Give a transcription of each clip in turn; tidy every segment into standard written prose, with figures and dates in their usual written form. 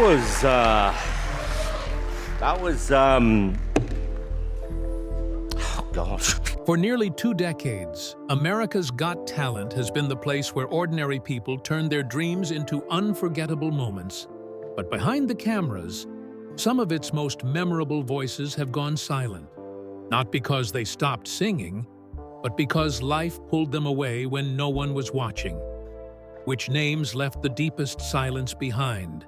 Oh, gosh. For nearly 2 decades, America's Got Talent has been the place where ordinary people turn their dreams into unforgettable moments. But behind the cameras, some of its most memorable voices have gone silent. Not because they stopped singing, but because life pulled them away when no one was watching. Which names left the deepest silence behind?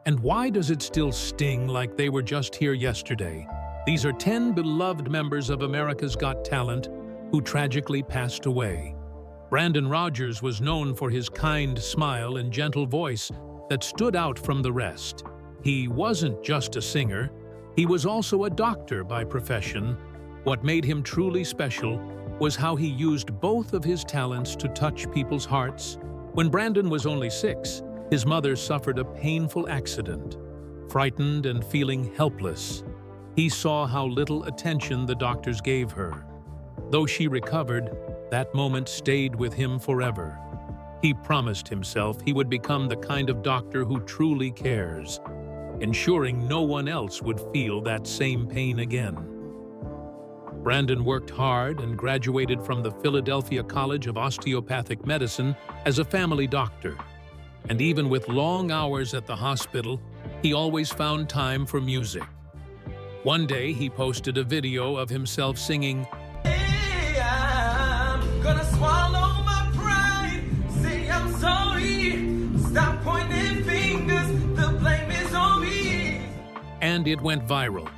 And why does it still sting like they were just here yesterday? These are 10 beloved members of America's Got Talent who tragically passed away. Brandon Rogers was known for his kind smile and gentle voice that stood out from the rest. He wasn't just a singer, he was also a doctor by profession. What made him truly special was how he used both of his talents to touch people's hearts. When Brandon was only 6, his mother suffered a painful accident. Frightened and feeling helpless, he saw how little attention the doctors gave her. Though she recovered, that moment stayed with him forever. He promised himself he would become the kind of doctor who truly cares, ensuring no one else would feel that same pain again. Brandon worked hard and graduated from the Philadelphia College of Osteopathic Medicine as a family doctor. And even with long hours at the hospital, he always found time for music. One day, he posted a video of himself singing, "Hey, I'm gonna swallow my pride, say I'm sorry, stop pointing fingers, the blame is on me." And it went viral.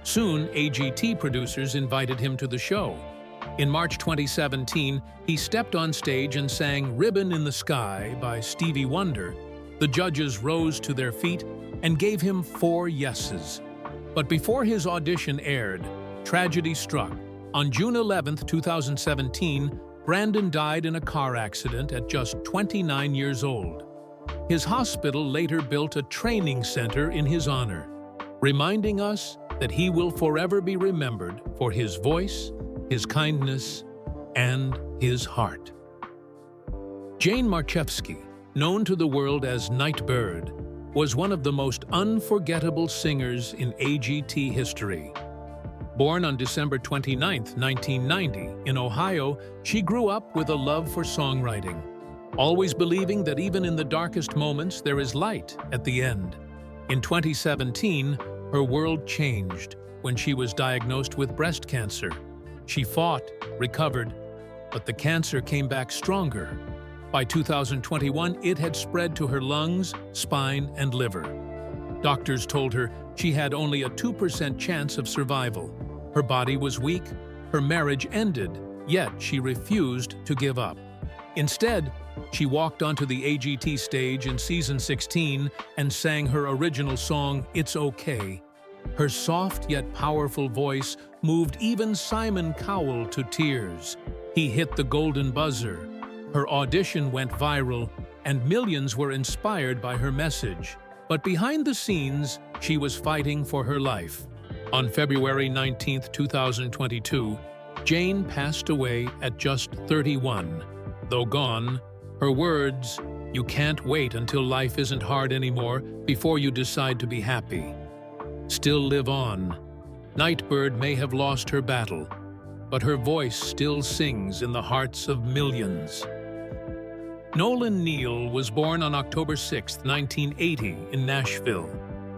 Soon, AGT producers invited him to the show. In March 2017, he stepped on stage and sang "Ribbon in the Sky" by Stevie Wonder. The judges rose to their feet and gave him 4 yeses. But before his audition aired, tragedy struck. On June 11, 2017, Brandon died in a car accident at just 29 years old. His hospital later built a training center in his honor, reminding us that he will forever be remembered for his voice, his kindness, and his heart. Jane Marchevsky, known to the world as Nightbirde, was one of the most unforgettable singers in AGT history. Born on December 29, 1990, in Ohio, she grew up with a love for songwriting, always believing that even in the darkest moments there is light at the end. In 2017, her world changed when she was diagnosed with breast cancer. She fought, recovered, but the cancer came back stronger. By 2021, it had spread to her lungs, spine, and liver. Doctors told her she had only a 2% chance of survival. Her body was weak, her marriage ended, yet she refused to give up. Instead, she walked onto the AGT stage in season 16 and sang her original song, "It's Okay." Her soft yet powerful voice moved even Simon Cowell to tears. He hit the golden buzzer. Her audition went viral, and millions were inspired by her message. But behind the scenes, she was fighting for her life. On February 19, 2022, Jane passed away at just 31. Though gone, her words, "You can't wait until life isn't hard anymore before you decide to be happy," still live on. Nightbirde may have lost her battle, but her voice still sings in the hearts of millions. Nolan Neal was born on October 6, 1980, in Nashville,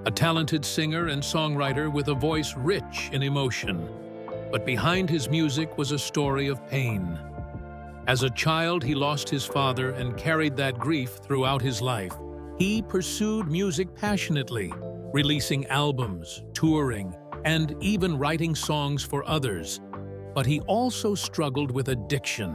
a talented singer and songwriter with a voice rich in emotion. But behind his music was a story of pain. As a child, he lost his father and carried that grief throughout his life. He pursued music passionately, releasing albums, touring, and even writing songs for others. But he also struggled with addiction.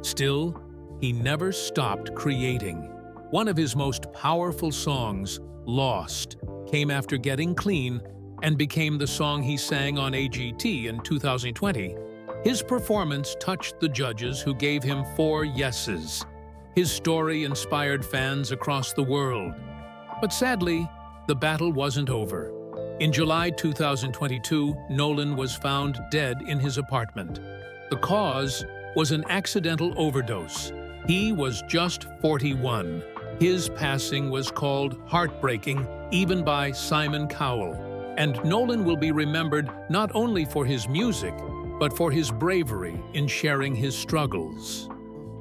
Still, he never stopped creating. One of his most powerful songs, "Lost," came after getting clean and became the song he sang on AGT in 2020. His performance touched the judges, who gave him 4 yeses. His story inspired fans across the world. But sadly, the battle wasn't over. In July 2022, Nolan was found dead in his apartment. The cause was an accidental overdose. He was just 41. His passing was called heartbreaking even by Simon Cowell. And Nolan will be remembered not only for his music, but for his bravery in sharing his struggles.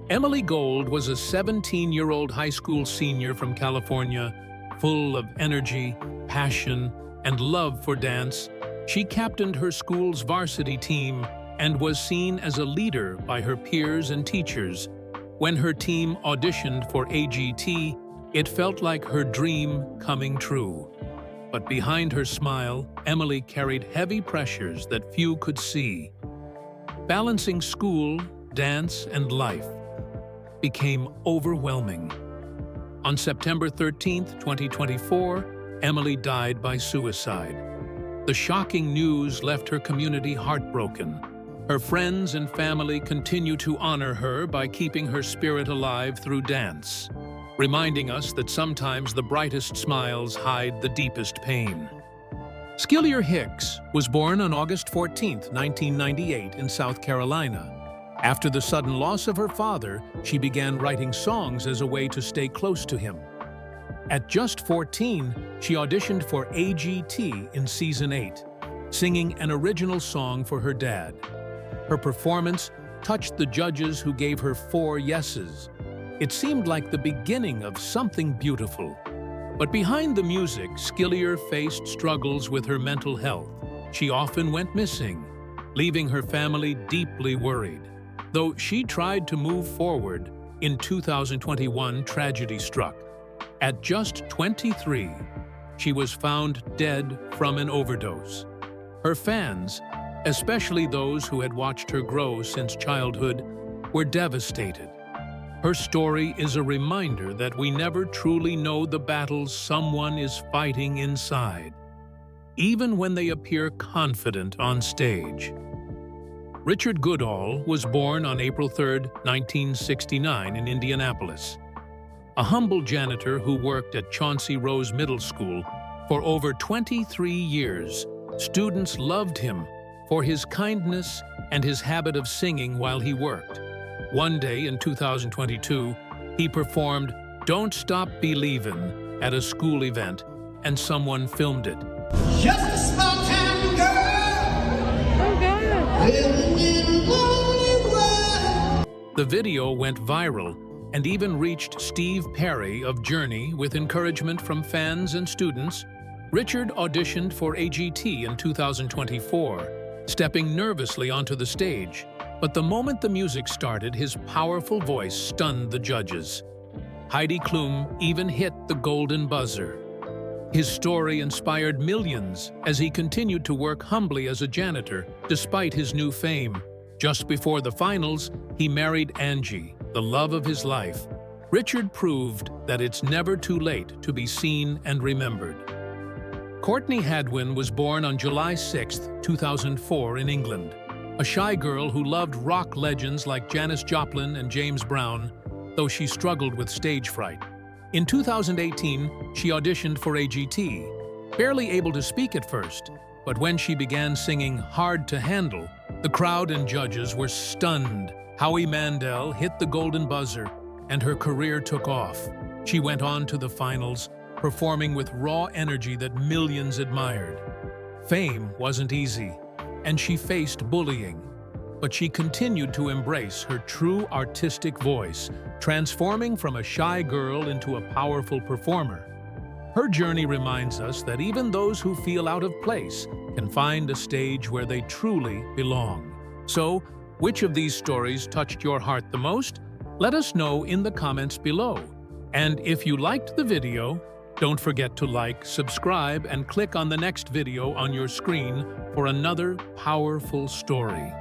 Emily Gold was a 17-year-old high school senior from California, full of energy, passion, and love for dance. She captained her school's varsity team and was seen as a leader by her peers and teachers. When her team auditioned for AGT, it felt like her dream coming true. But behind her smile, Emily carried heavy pressures that few could see. Balancing school, dance, and life became overwhelming. On September 13, 2024, Emily died by suicide. The shocking news left her community heartbroken. Her friends and family continue to honor her by keeping her spirit alive through dance, reminding us that sometimes the brightest smiles hide the deepest pain. Skilyr Hicks was born on August 14, 1998 in South Carolina. After the sudden loss of her father, she began writing songs as a way to stay close to him. At just 14, she auditioned for AGT in Season 8, singing an original song for her dad. Her performance touched the judges who gave her 4 yeses. It seemed like the beginning of something beautiful. But behind the music, Skilyr faced struggles with her mental health. She often went missing, leaving her family deeply worried. Though she tried to move forward, in 2021 tragedy struck. At just 23, she was found dead from an overdose. Her fans, especially those who had watched her grow since childhood, were devastated. Her story is a reminder that we never truly know the battles someone is fighting inside, even when they appear confident on stage. Richard Goodall was born on April 3, 1969 in Indianapolis. A humble janitor who worked at Chauncey Rose Middle School for over 23 years, students loved him for his kindness and his habit of singing while he worked. One day in 2022, he performed "Don't Stop Believin'" at a school event, and someone filmed it. Just a small town girl. Living in lonely world. The video went viral and even reached Steve Perry of Journey with encouragement from fans and students. Richard auditioned for AGT in 2024, stepping nervously onto the stage. But the moment the music started, his powerful voice stunned the judges. Heidi Klum even hit the golden buzzer. His story inspired millions as he continued to work humbly as a janitor despite his new fame. Just before the finals, he married Angie, the love of his life. Richard proved that it's never too late to be seen and remembered. Courtney Hadwin was born on July 6, 2004 in England. A shy girl who loved rock legends like Janis Joplin and James Brown, though she struggled with stage fright. In 2018, she auditioned for AGT, barely able to speak at first, but when she began singing "Hard to Handle," the crowd and judges were stunned. Howie Mandel hit the golden buzzer, and her career took off. She went on to the finals, performing with raw energy that millions admired. Fame wasn't easy, and she faced bullying. But she continued to embrace her true artistic voice, transforming from a shy girl into a powerful performer. Her journey reminds us that even those who feel out of place can find a stage where they truly belong. So, which of these stories touched your heart the most? Let us know in the comments below. And if you liked the video, don't forget to like, subscribe, and click on the next video on your screen for another powerful story.